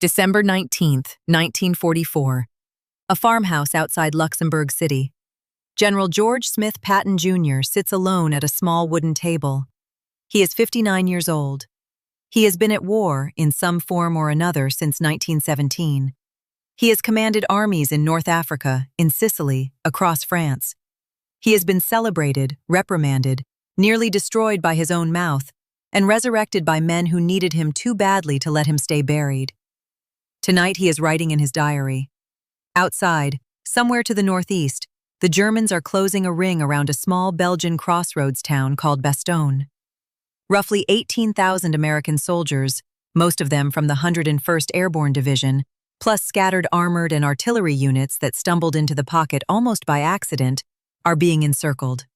December 19th, 1944. A farmhouse outside Luxembourg City. General George Smith Patton Jr. sits alone at a small wooden table. He is 59 years old. He has been at war, in some form or another, since 1917. He has commanded armies in North Africa, in Sicily, across France. He has been celebrated, reprimanded, nearly destroyed by his own mouth, and resurrected by men who needed him too badly to let him stay buried. Tonight he is writing in his diary. Outside, somewhere to the northeast, the Germans are closing a ring around a small Belgian crossroads town called Bastogne. Roughly 18,000 American soldiers, most of them from the 101st Airborne Division, plus scattered armored and artillery units that stumbled into the pocket almost by accident, are being encircled.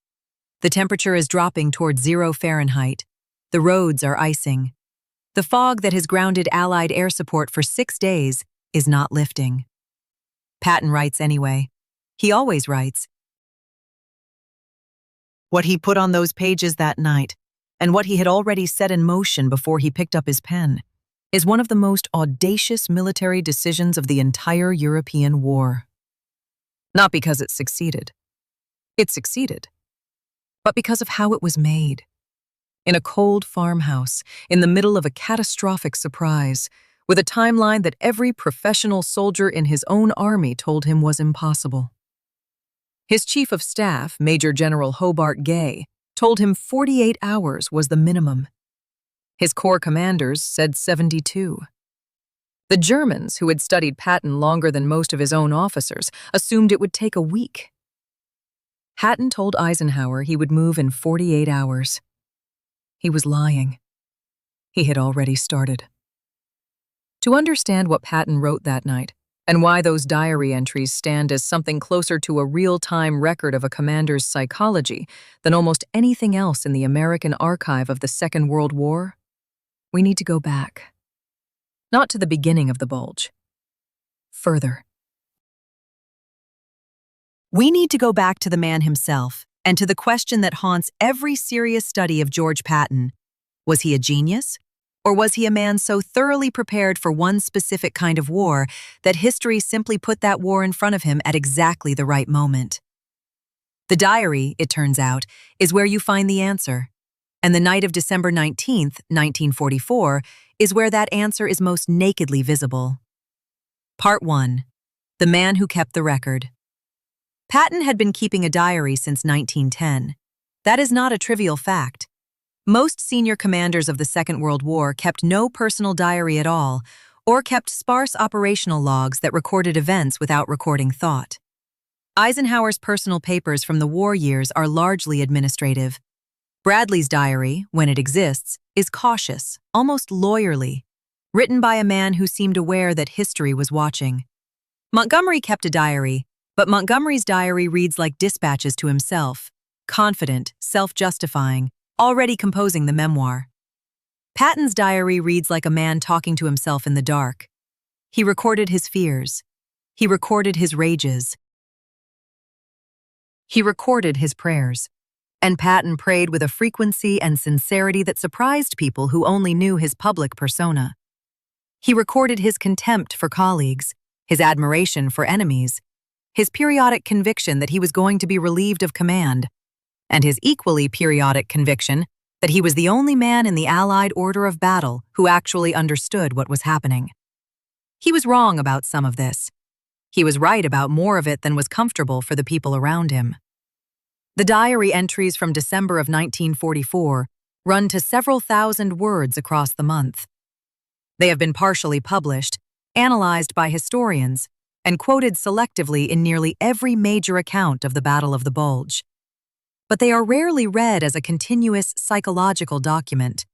The temperature is dropping toward 0 Fahrenheit. The roads are icing. The fog that has grounded Allied air support for 6 days is not lifting. Patton writes anyway. He always writes. What he put on those pages that night, and what he had already set in motion before he picked up his pen, is one of the most audacious military decisions of the entire European war. Not because it succeeded. It succeeded. But because of how it was made. In a cold farmhouse, in the middle of a catastrophic surprise, with a timeline that every professional soldier in his own army told him was impossible. His chief of staff, Major General Hobart Gay, told him 48 hours was the minimum. His corps commanders said 72. The Germans, who had studied Patton longer than most of his own officers, assumed it would take a week. Patton told Eisenhower he would move in 48 hours. He was lying. He had already started. To understand what Patton wrote that night, and why those diary entries stand as something closer to a real-time record of a commander's psychology than almost anything else in the American archive of the Second World War, we need to go back. Not to the beginning of the bulge. Further. We need to go back to the man himself, and to the question that haunts every serious study of George Patton. Was he a genius? Or was he a man so thoroughly prepared for one specific kind of war that history simply put that war in front of him at exactly the right moment? The diary, it turns out, is where you find the answer. And the night of December 19th, 1944, is where that answer is most nakedly visible. Part 1. The man who kept the record. Patton had been keeping a diary since 1910. That is not a trivial fact. Most senior commanders of the Second World War kept no personal diary at all, or kept sparse operational logs that recorded events without recording thought. Eisenhower's personal papers from the war years are largely administrative. Bradley's diary, when it exists, is cautious, almost lawyerly, written by a man who seemed aware that history was watching. Montgomery kept a diary, but Montgomery's diary reads like dispatches to himself, confident, self-justifying, already composing the memoir. Patton's diary reads like a man talking to himself in the dark. He recorded his fears. He recorded his rages. He recorded his prayers. And Patton prayed with a frequency and sincerity that surprised people who only knew his public persona. He recorded his contempt for colleagues, his admiration for enemies, his periodic conviction that he was going to be relieved of command, and his equally periodic conviction that he was the only man in the Allied order of battle who actually understood what was happening. He was wrong about some of this. He was right about more of it than was comfortable for the people around him. The diary entries from December of 1944 run to several thousand words across the month. They have been partially published, analyzed by historians, and quoted selectively in nearly every major account of the Battle of the Bulge. But they are rarely read as a continuous psychological document,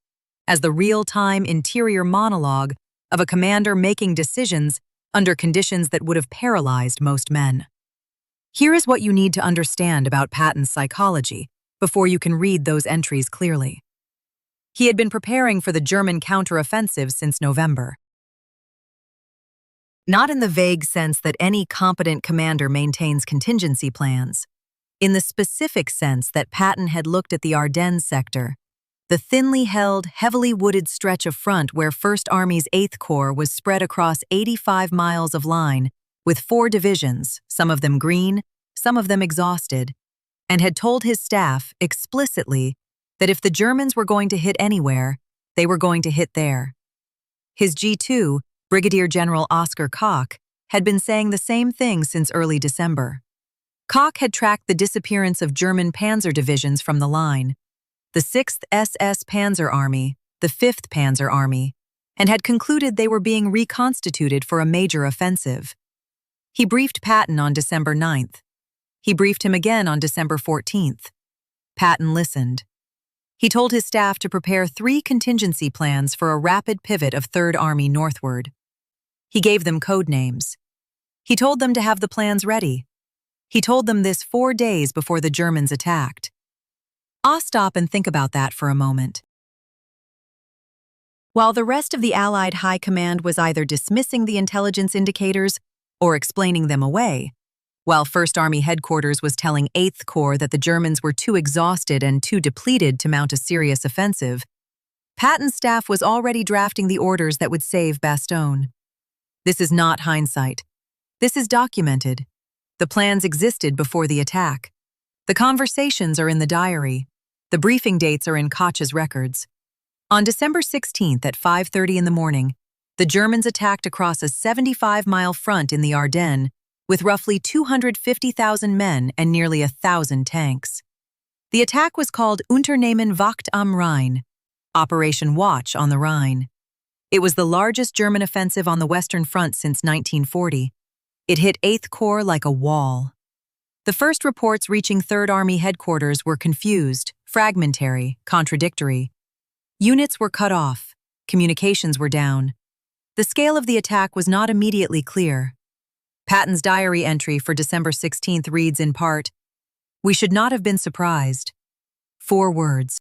as the real-time interior monologue of a commander making decisions under conditions that would have paralyzed most men. Here is what you need to understand about Patton's psychology before you can read those entries clearly. He had been preparing for the German counteroffensive since November. Not in the vague sense that any competent commander maintains contingency plans. In the specific sense that Patton had looked at the Ardennes sector, the thinly held, heavily wooded stretch of front where First Army's 8th Corps was spread across 85 miles of line, with 4 divisions, some of them green, some of them exhausted, and had told his staff explicitly that if the Germans were going to hit anywhere, they were going to hit there. His G2, Brigadier General Oskar Koch, had been saying the same thing since early December. Koch had tracked the disappearance of German panzer divisions from the line, the 6th SS Panzer Army, the 5th Panzer Army, and had concluded they were being reconstituted for a major offensive. He briefed Patton on December 9th. He briefed him again on December 14th. Patton listened. He told his staff to prepare 3 contingency plans for a rapid pivot of Third Army northward. He gave them code names. He told them to have the plans ready. He told them this 4 days before the Germans attacked. I'll stop and think about that for a moment. While the rest of the Allied High Command was either dismissing the intelligence indicators or explaining them away, while First Army Headquarters was telling 8th Corps that the Germans were too exhausted and too depleted to mount a serious offensive, Patton's staff was already drafting the orders that would save Bastogne. This is not hindsight. This is documented. The plans existed before the attack. The conversations are in the diary. The briefing dates are in Koch's records. On December 16th at 5:30 in the morning, the Germans attacked across a 75-mile front in the Ardennes with roughly 250,000 men and nearly 1,000 tanks. The attack was called Unternehmen Wacht am Rhein, Operation Watch on the Rhine. It was the largest German offensive on the Western Front since 1940. It hit 8th Corps like a wall. The first reports reaching 3rd Army Headquarters were confused, fragmentary, contradictory. Units were cut off. Communications were down. The scale of the attack was not immediately clear. Patton's diary entry for December 16th reads in part, "We should not have been surprised." 4 words.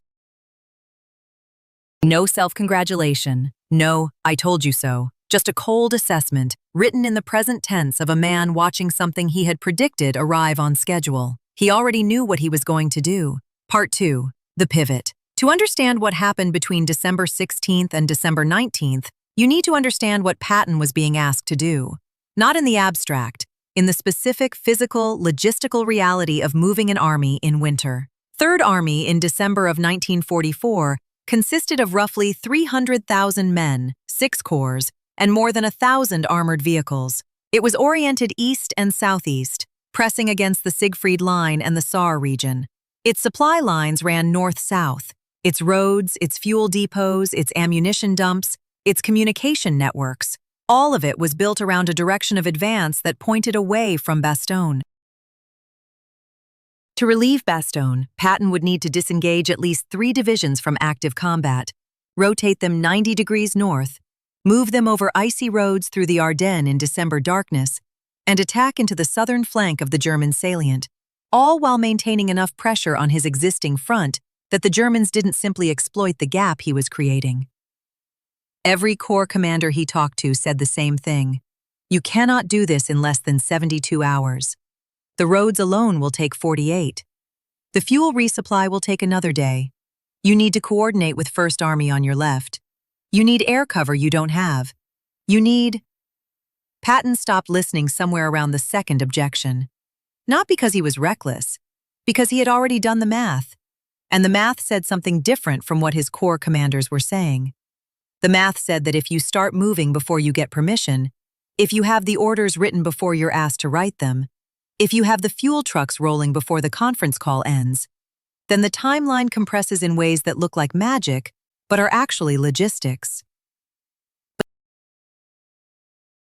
No self-congratulation. No, I told you so. Just a cold assessment, written in the present tense of a man watching something he had predicted arrive on schedule. He already knew what he was going to do. Part 2. The pivot. To understand what happened between December 16th and December 19th, you need to understand what Patton was being asked to do. Not in the abstract, in the specific physical, logistical reality of moving an army in winter. Third Army in December of 1944 consisted of roughly 300,000 men, 6 corps, and more than 1,000 armored vehicles. It was oriented east and southeast, pressing against the Siegfried Line and the Saar region. Its supply lines ran north-south. Its roads, its fuel depots, its ammunition dumps, its communication networks, all of it was built around a direction of advance that pointed away from Bastogne. To relieve Bastogne, Patton would need to disengage at least 3 divisions from active combat, rotate them 90 degrees north, move them over icy roads through the Ardennes in December darkness, and attack into the southern flank of the German salient, all while maintaining enough pressure on his existing front that the Germans didn't simply exploit the gap he was creating. Every corps commander he talked to said the same thing. You cannot do this in less than 72 hours. The roads alone will take 48. The fuel resupply will take another day. You need to coordinate with First Army on your left. You need air cover you don't have. You need... Patton stopped listening somewhere around the second objection. Not because he was reckless, because he had already done the math. And the math said something different from what his corps commanders were saying. The math said that if you start moving before you get permission, if you have the orders written before you're asked to write them, if you have the fuel trucks rolling before the conference call ends, then the timeline compresses in ways that look like magic, but are actually logistics.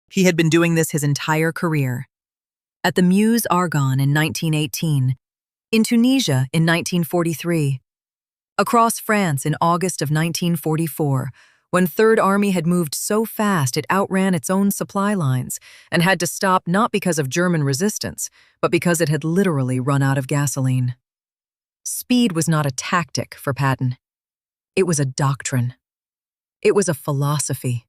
He had been doing this his entire career. At the Meuse Argonne in 1918, in Tunisia in 1943, across France in August of 1944, when Third Army had moved so fast it outran its own supply lines and had to stop not because of German resistance, but because it had literally run out of gasoline. Speed was not a tactic for Patton. It was a doctrine. It was a philosophy.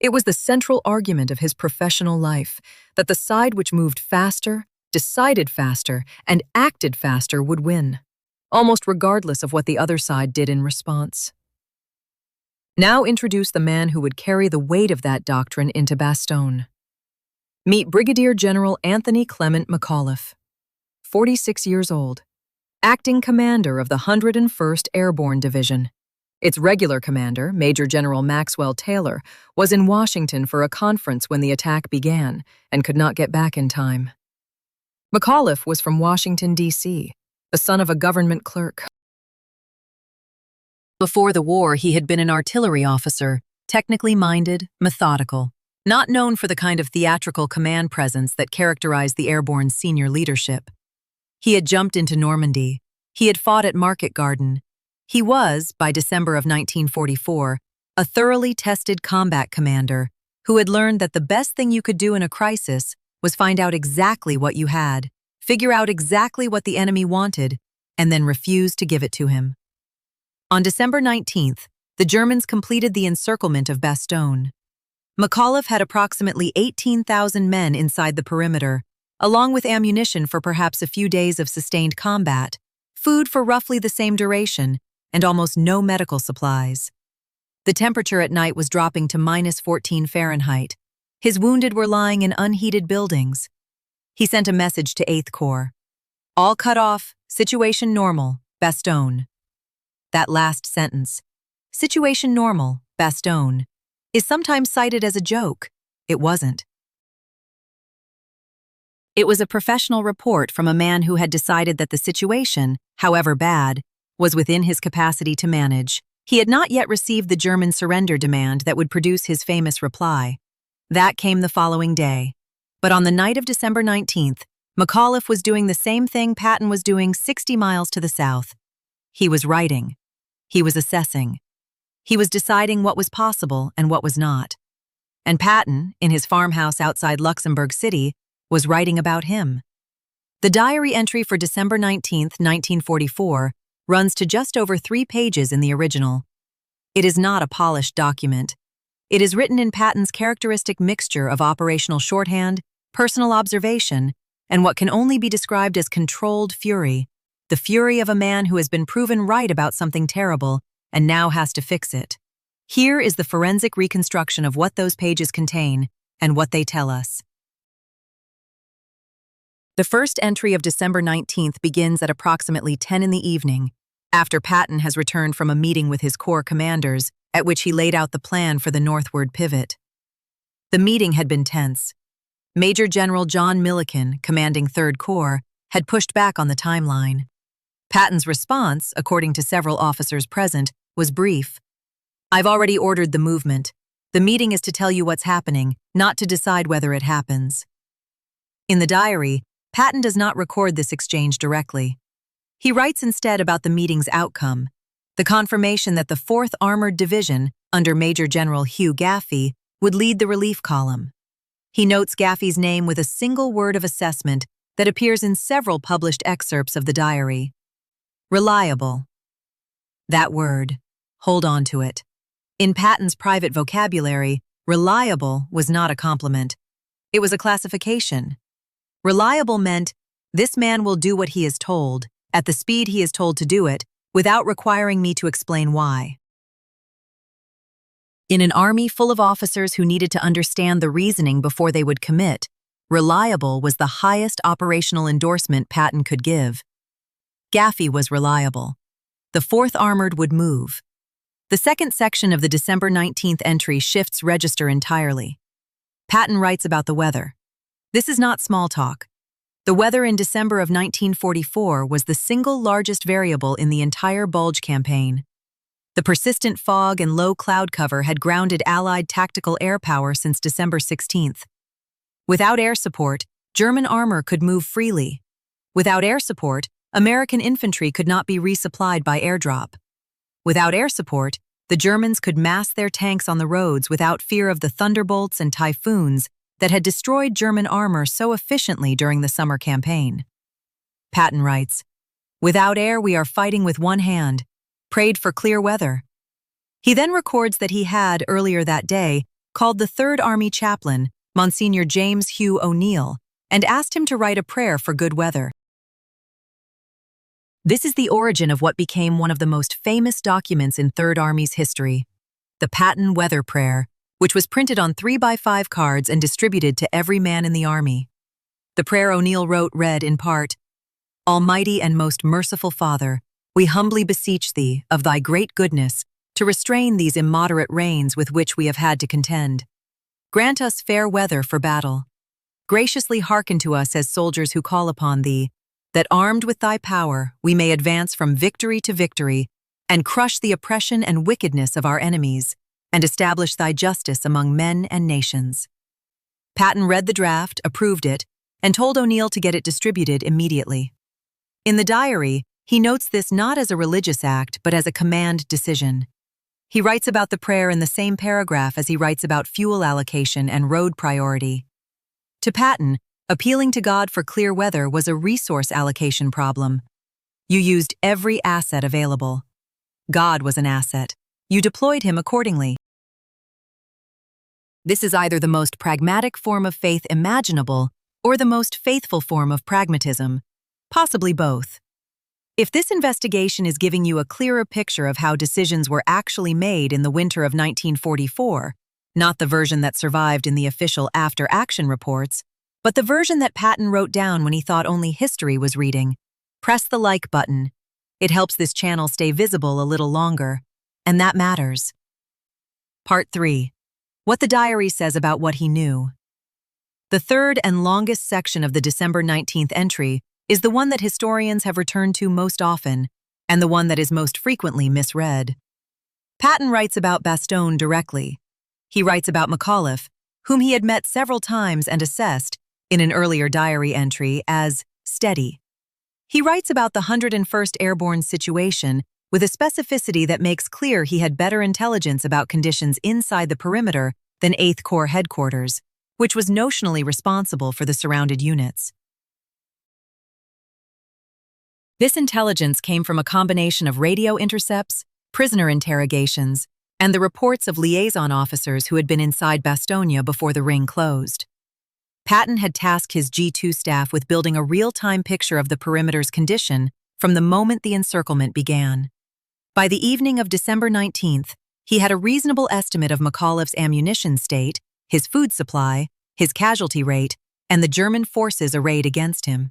It was the central argument of his professional life that the side which moved faster, decided faster, and acted faster would win. almost regardless of what the other side did in response. Now introduce the man who would carry the weight of that doctrine into Bastogne. Meet Brigadier General Anthony Clement McAuliffe, 46 years old, acting commander of the 101st Airborne Division. Its regular commander, Major General Maxwell Taylor, was in Washington for a conference when the attack began and could not get back in time. McAuliffe was from Washington, D.C., the son of a government clerk. Before the war, he had been an artillery officer, technically minded, methodical, not known for the kind of theatrical command presence that characterized the airborne senior leadership. He had jumped into Normandy. He had fought at Market Garden. He was, by December of 1944, a thoroughly tested combat commander who had learned that the best thing you could do in a crisis was find out exactly what you had, figure out exactly what the enemy wanted, and then refuse to give it to him. On December 19th, the Germans completed the encirclement of Bastogne. McAuliffe had approximately 18,000 men inside the perimeter, along with ammunition for perhaps a few days of sustained combat, food for roughly the same duration, and almost no medical supplies. The temperature at night was dropping to -14 Fahrenheit. His wounded were lying in unheated buildings. He sent a message to 8th Corps. All cut off, situation normal, Bastogne. That last sentence, situation normal, Bastogne, is sometimes cited as a joke. It wasn't. It was a professional report from a man who had decided that the situation, however bad, was within his capacity to manage. He had not yet received the German surrender demand that would produce his famous reply. That came the following day. But on the night of December 19th, McAuliffe was doing the same thing Patton was doing 60 miles to the south. He was writing. He was assessing. He was deciding what was possible and what was not. And Patton, in his farmhouse outside Luxembourg City, was writing about him. The diary entry for December 19th, 1944, runs to just over 3 pages in the original. It is not a polished document. It is written in Patton's characteristic mixture of operational shorthand, personal observation, and what can only be described as controlled fury, the fury of a man who has been proven right about something terrible and now has to fix it. Here is the forensic reconstruction of what those pages contain and what they tell us. The first entry of December 19th begins at approximately 10 in the evening, after Patton has returned from a meeting with his corps commanders, at which he laid out the plan for the northward pivot. The meeting had been tense. Major General John Milliken, commanding 3rd Corps, had pushed back on the timeline. Patton's response, according to several officers present, was brief. "I've already ordered the movement. The meeting is to tell you what's happening, not to decide whether it happens." In the diary, Patton does not record this exchange directly. He writes instead about the meeting's outcome, the confirmation that the 4th Armored Division, under Major General Hugh Gaffey, would lead the relief column. He notes Gaffey's name with a single word of assessment that appears in several published excerpts of the diary. Reliable. That word. Hold on to it. In Patton's private vocabulary, reliable was not a compliment. It was a classification. Reliable meant, this man will do what he is told, at the speed he is told to do it, without requiring me to explain why. In an army full of officers who needed to understand the reasoning before they would commit, reliable was the highest operational endorsement Patton could give. Gaffey was reliable. The 4th Armored would move. The second section of the December 19th entry shifts register entirely. Patton writes about the weather. This is not small talk. The weather in December of 1944 was the single largest variable in the entire Bulge campaign. The persistent fog and low cloud cover had grounded Allied tactical air power since December 16th. Without air support, German armor could move freely. Without air support, American infantry could not be resupplied by airdrop. Without air support, the Germans could mass their tanks on the roads without fear of the thunderbolts and typhoons that had destroyed German armor so efficiently during the summer campaign. Patton writes, "Without air, we are fighting with one hand, prayed for clear weather." He then records that he had, earlier that day, called the 3rd Army chaplain, Monsignor James Hugh O'Neill, and asked him to write a prayer for good weather. This is the origin of what became one of the most famous documents in Third Army's history, the Patton Weather Prayer, which was printed on 3x5 cards and distributed to every man in the army. The prayer O'Neill wrote read in part, "Almighty and most merciful Father, we humbly beseech thee, of thy great goodness, to restrain these immoderate rains with which we have had to contend. Grant us fair weather for battle. Graciously hearken to us as soldiers who call upon thee, that armed with thy power we may advance from victory to victory and crush the oppression and wickedness of our enemies, and establish thy justice among men and nations." Patton read the draft, approved it, and told O'Neill to get it distributed immediately. In the diary, he notes this not as a religious act, but as a command decision. He writes about the prayer in the same paragraph as he writes about fuel allocation and road priority. To Patton, appealing to God for clear weather was a resource allocation problem. You used every asset available. God was an asset. You deployed him accordingly. This is either the most pragmatic form of faith imaginable or the most faithful form of pragmatism, possibly both. If this investigation is giving you a clearer picture of how decisions were actually made in the winter of 1944, not the version that survived in the official after-action reports, but the version that Patton wrote down when he thought only history was reading, press the like button. It helps this channel stay visible a little longer, and that matters. Part 3. What the diary says about what he knew. The third and longest section of the December 19th entry is the one that historians have returned to most often, and the one that is most frequently misread. Patton writes about Bastogne directly. He writes about McAuliffe, whom he had met several times and assessed, in an earlier diary entry, as steady. He writes about the 101st Airborne situation with a specificity that makes clear he had better intelligence about conditions inside the perimeter than 8th Corps headquarters, which was notionally responsible for the surrounded units. This intelligence came from a combination of radio intercepts, prisoner interrogations, and the reports of liaison officers who had been inside Bastogne before the ring closed. Patton had tasked his G2 staff with building a real-time picture of the perimeter's condition from the moment the encirclement began. By the evening of December 19th, he had a reasonable estimate of McAuliffe's ammunition state, his food supply, his casualty rate, and the German forces arrayed against him.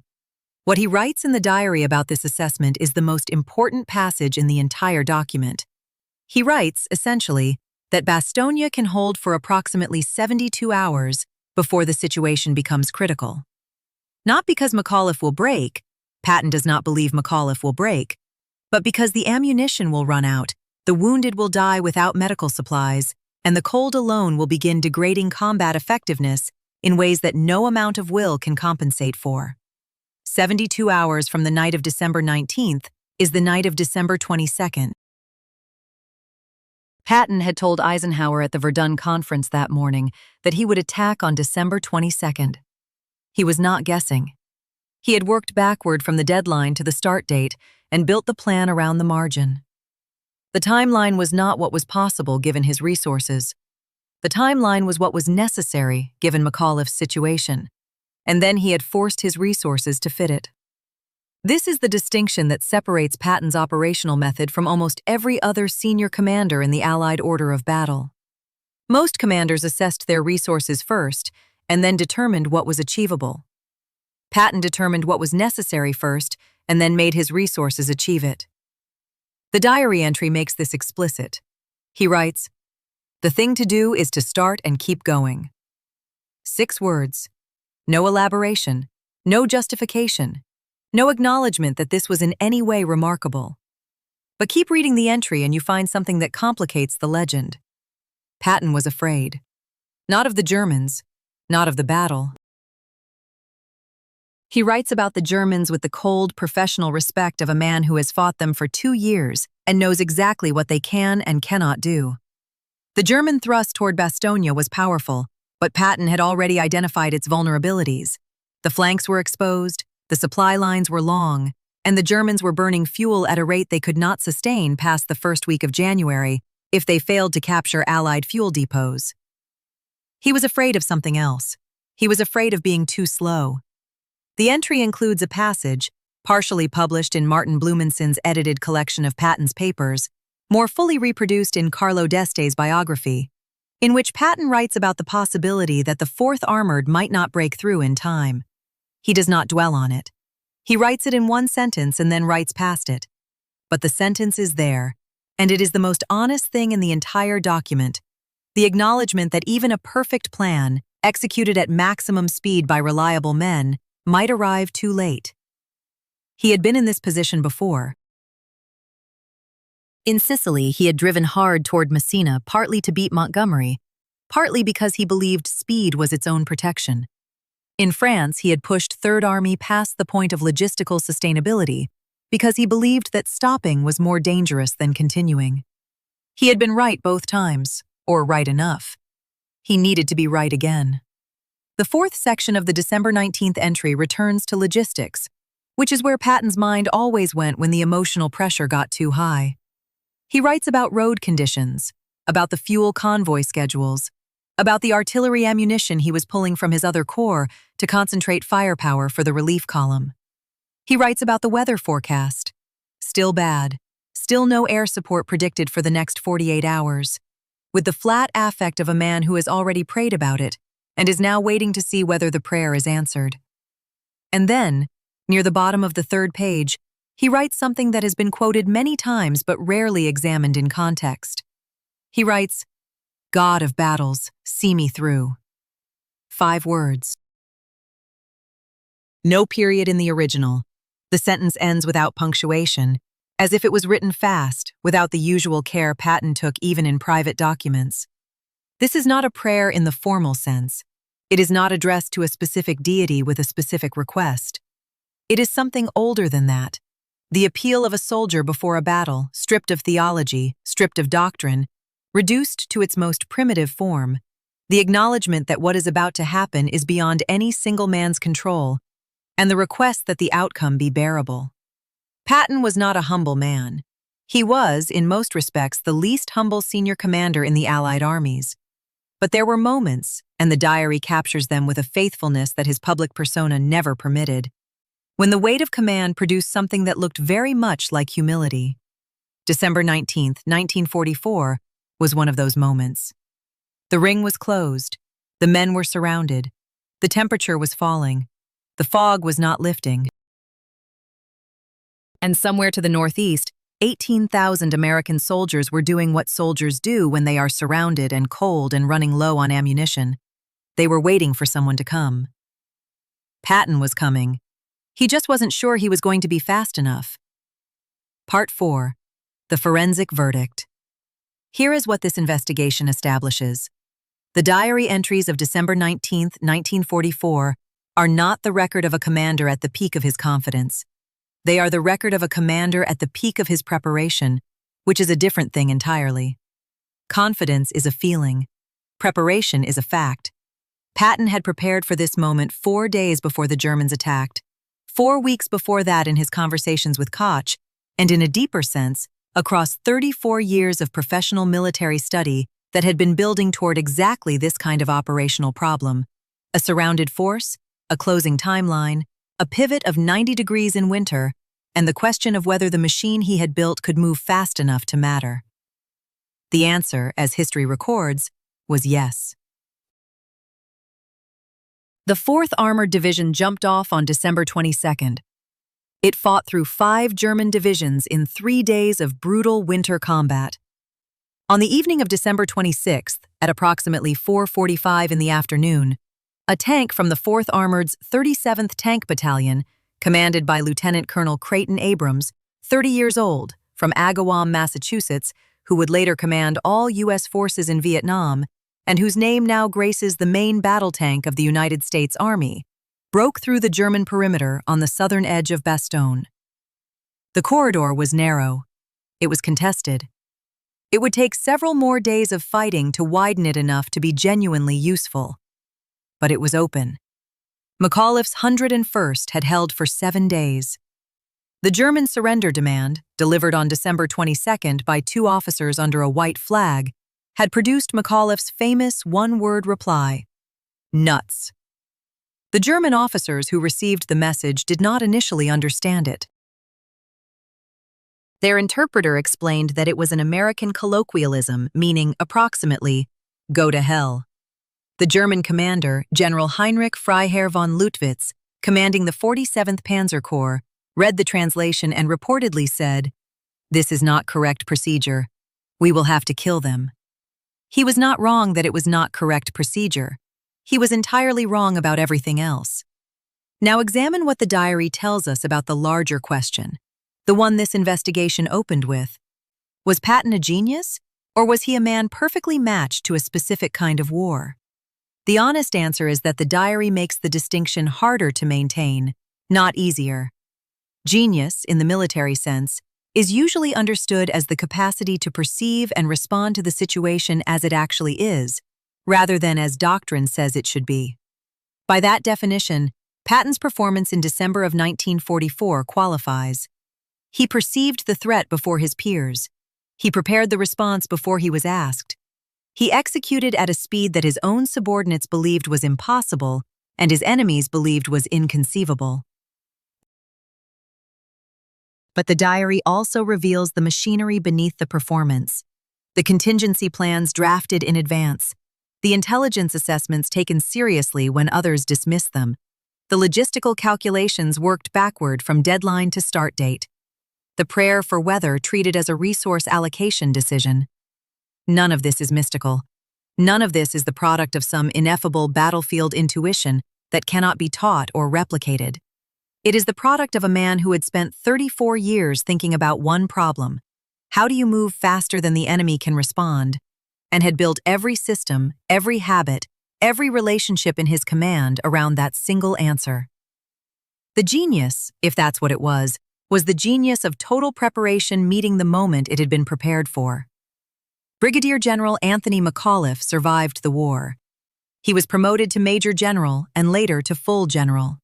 What he writes in the diary about this assessment is the most important passage in the entire document. He writes, essentially, that Bastogne can hold for approximately 72 hours before the situation becomes critical. Not because McAuliffe will break, Patton does not believe McAuliffe will break, but because the ammunition will run out, the wounded will die without medical supplies, and the cold alone will begin degrading combat effectiveness in ways that no amount of will can compensate for. 72 hours from the night of December 19th is the night of December 22nd. Patton had told Eisenhower at the Verdun conference that morning that he would attack on December 22nd. He was not guessing. He had worked backward from the deadline to the start date and built the plan around the margin. The timeline was not what was possible given his resources. The timeline was what was necessary given McAuliffe's situation, and then he had forced his resources to fit it. This is the distinction that separates Patton's operational method from almost every other senior commander in the Allied order of battle. Most commanders assessed their resources first and then determined what was achievable. Patton determined what was necessary first and then made his resources achieve it. The diary entry makes this explicit. He writes, "The thing to do is to start and keep going." 6 words. No elaboration, no justification, no acknowledgement that this was in any way remarkable. But keep reading the entry and you find something that complicates the legend. Patton was afraid. Not of the Germans, not of the battle. He writes about the Germans with the cold, professional respect of a man who has fought them for 2 years and knows exactly what they can and cannot do. The German thrust toward Bastogne was powerful, but Patton had already identified its vulnerabilities. The flanks were exposed, the supply lines were long, and the Germans were burning fuel at a rate they could not sustain past the first week of January if they failed to capture Allied fuel depots. He was afraid of something else. He was afraid of being too slow. The entry includes a passage, partially published in Martin Blumenson's edited collection of Patton's papers, more fully reproduced in Carlo d'Este's biography, in which Patton writes about the possibility that the Fourth Armored might not break through in time. He does not dwell on it. He writes it in one sentence and then writes past it. But the sentence is there, and it is the most honest thing in the entire document, the acknowledgement that even a perfect plan, executed at maximum speed by reliable men, might arrive too late. He had been in this position before. In Sicily, he had driven hard toward Messina, partly to beat Montgomery, partly because he believed speed was its own protection. In France, he had pushed Third Army past the point of logistical sustainability because he believed that stopping was more dangerous than continuing. He had been right both times, or right enough. He needed to be right again. The fourth section of the December 19th entry returns to logistics, which is where Patton's mind always went when the emotional pressure got too high. He writes about road conditions, about the fuel convoy schedules, about the artillery ammunition he was pulling from his other corps to concentrate firepower for the relief column. He writes about the weather forecast. Still bad, still no air support predicted for the next 48 hours, with the flat affect of a man who has already prayed about it and is now waiting to see whether the prayer is answered. And then, near the bottom of the third page, he writes something that has been quoted many times but rarely examined in context. He writes, "God of battles, see me through." 5 words. No period in the original. The sentence ends without punctuation, as if it was written fast, without the usual care Patton took even in private documents. This is not a prayer in the formal sense. It is not addressed to a specific deity with a specific request. It is something older than that. The appeal of a soldier before a battle, stripped of theology, stripped of doctrine, reduced to its most primitive form, the acknowledgement that what is about to happen is beyond any single man's control, and the request that the outcome be bearable. Patton was not a humble man. He was, in most respects, the least humble senior commander in the Allied armies. But there were moments, and the diary captures them with a faithfulness that his public persona never permitted, when the weight of command produced something that looked very much like humility. December 19th, 1944, was one of those moments. The ring was closed. The men were surrounded. The temperature was falling. The fog was not lifting. And somewhere to the northeast, 18,000 American soldiers were doing what soldiers do when they are surrounded and cold and running low on ammunition. They were waiting for someone to come. Patton was coming. He just wasn't sure he was going to be fast enough. Part 4. The Forensic Verdict. Here is what this investigation establishes. The diary entries of December 19, 1944, are not the record of a commander at the peak of his confidence. They are the record of a commander at the peak of his preparation, which is a different thing entirely. Confidence is a feeling. Preparation is a fact. Patton had prepared for this moment 4 days before the Germans attacked, 4 weeks before that in his conversations with Koch, and in a deeper sense, across 34 years of professional military study that had been building toward exactly this kind of operational problem: a surrounded force, a closing timeline, a pivot of 90 degrees in winter, and the question of whether the machine he had built could move fast enough to matter. The answer, as history records, was yes. The 4th Armored Division jumped off on December 22nd. It fought through 5 German divisions in 3 days of brutal winter combat. On the evening of December 26th, at approximately 4:45 in the afternoon, a tank from the 4th Armored's 37th Tank Battalion, commanded by Lieutenant Colonel Creighton Abrams, 30 years old, from Agawam, Massachusetts, who would later command all U.S. forces in Vietnam, and whose name now graces the main battle tank of the United States Army, broke through the German perimeter on the southern edge of Bastogne. The corridor was narrow. It was contested. It would take several more days of fighting to widen it enough to be genuinely useful. But it was open. McAuliffe's 101st had held for 7 days. The German surrender demand, delivered on December 22nd by 2 officers under a white flag, had produced McAuliffe's famous one-word reply: nuts. The German officers who received the message did not initially understand it. Their interpreter explained that it was an American colloquialism meaning approximately, "Go to hell." The German commander, General Heinrich Freiherr von Luttwitz, commanding the 47th Panzer Corps, read the translation and reportedly said, "This is not correct procedure. We will have to kill them." He was not wrong that it was not correct procedure. He was entirely wrong about everything else. Now examine what the diary tells us about the larger question, the one this investigation opened with. Was Patton a genius, or was he a man perfectly matched to a specific kind of war? The honest answer is that the diary makes the distinction harder to maintain, not easier. Genius, in the military sense, is usually understood as the capacity to perceive and respond to the situation as it actually is, rather than as doctrine says it should be. By that definition, Patton's performance in December of 1944 qualifies. He perceived the threat before his peers. He prepared the response before he was asked. He executed at a speed that his own subordinates believed was impossible and his enemies believed was inconceivable. But the diary also reveals the machinery beneath the performance. The contingency plans drafted in advance. The intelligence assessments taken seriously when others dismissed them. The logistical calculations worked backward from deadline to start date. The prayer for weather treated as a resource allocation decision. None of this is mystical. None of this is the product of some ineffable battlefield intuition that cannot be taught or replicated. It is the product of a man who had spent 34 years thinking about one problem: how do you move faster than the enemy can respond? And had built every system, every habit, every relationship in his command around that single answer. The genius, if that's what it was the genius of total preparation meeting the moment it had been prepared for. Brigadier General Anthony McAuliffe survived the war. He was promoted to Major General and later to Full General.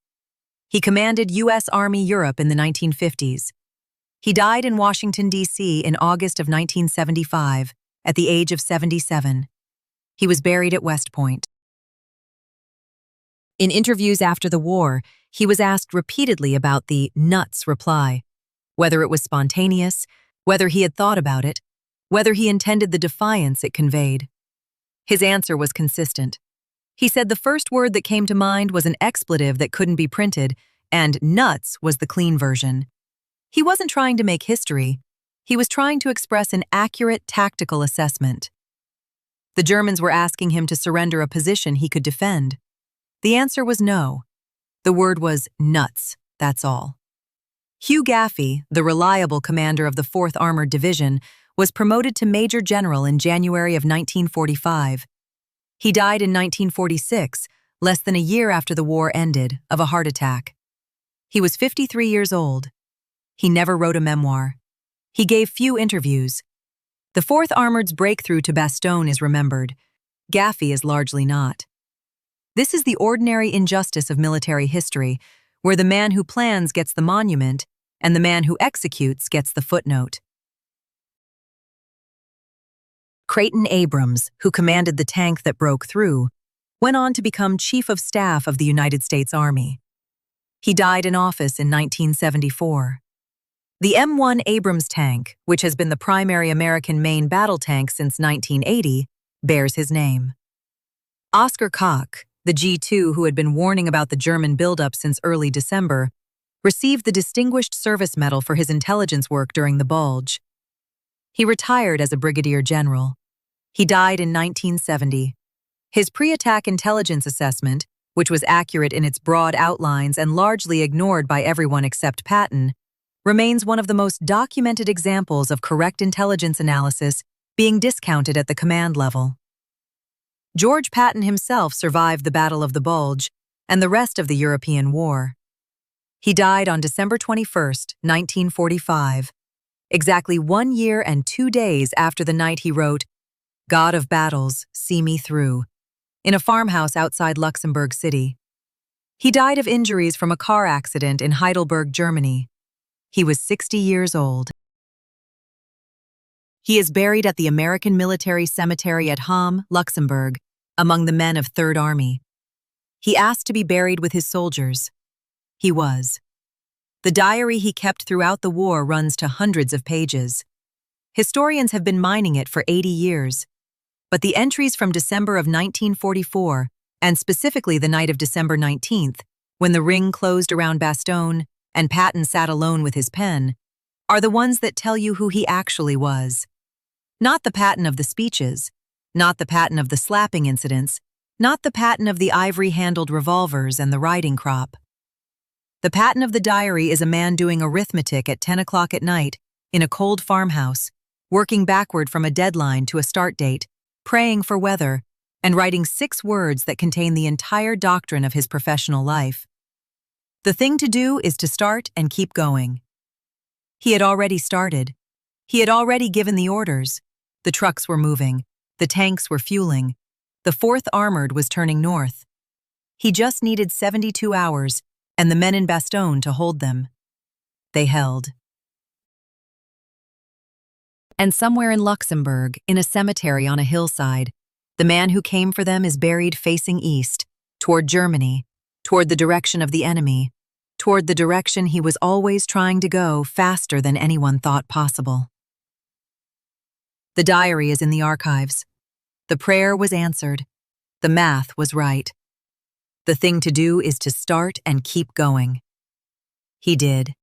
He commanded U.S. Army Europe in the 1950s. He died in Washington, D.C. in August of 1975 at the age of 77. He was buried at West Point. In interviews after the war, he was asked repeatedly about the nuts reply, whether it was spontaneous, whether he had thought about it, whether he intended the defiance it conveyed. His answer was consistent. He said the first word that came to mind was an expletive that couldn't be printed, and nuts was the clean version. He wasn't trying to make history. He was trying to express an accurate tactical assessment. The Germans were asking him to surrender a position he could defend. The answer was no. The word was nuts, that's all. Hugh Gaffey, the reliable commander of the 4th Armored Division, was promoted to Major General in January of 1945. He died in 1946, less than a year after the war ended, of a heart attack. He was 53 years old. He never wrote a memoir. He gave few interviews. The 4th Armored's breakthrough to Bastogne is remembered. Gaffey is largely not. This is the ordinary injustice of military history, where the man who plans gets the monument and the man who executes gets the footnote. Creighton Abrams, who commanded the tank that broke through, went on to become Chief of Staff of the United States Army. He died in office in 1974. The M1 Abrams tank, which has been the primary American main battle tank since 1980, bears his name. Oscar Koch, the G2 who had been warning about the German buildup since early December, received the Distinguished Service Medal for his intelligence work during the Bulge. He retired as a brigadier general. He died in 1970. His pre-attack intelligence assessment, which was accurate in its broad outlines and largely ignored by everyone except Patton, remains one of the most documented examples of correct intelligence analysis being discounted at the command level. George Patton himself survived the Battle of the Bulge and the rest of the European War. He died on December 21, 1945, exactly 1 year and 2 days after the night he wrote, "God of battles, see me through," in a farmhouse outside Luxembourg City. He died of injuries from a car accident in Heidelberg, Germany. He was 60 years old. He is buried at the American Military Cemetery at Ham, Luxembourg, among the men of 3rd Army. He asked to be buried with his soldiers. He was. The diary he kept throughout the war runs to hundreds of pages. Historians have been mining it for 80 years. But the entries from December of 1944, and specifically the night of December 19th, when the ring closed around Bastogne and Patton sat alone with his pen, are the ones that tell you who he actually was. Not the Patton of the speeches, not the Patton of the slapping incidents, not the Patton of the ivory-handled revolvers and the riding crop. The Patton of the diary is a man doing arithmetic at 10 o'clock at night in a cold farmhouse, working backward from a deadline to a start date, praying for weather, and writing 6 words that contain the entire doctrine of his professional life. The thing to do is to start and keep going. He had already started. He had already given the orders. The trucks were moving. The tanks were fueling. The 4th Armored was turning north. He just needed 72 hours and the men in Bastogne to hold them. They held. And somewhere in Luxembourg, in a cemetery on a hillside, the man who came for them is buried facing east, toward Germany, toward the direction of the enemy, toward the direction he was always trying to go faster than anyone thought possible. The diary is in the archives. The prayer was answered. The math was right. The thing to do is to start and keep going. He did.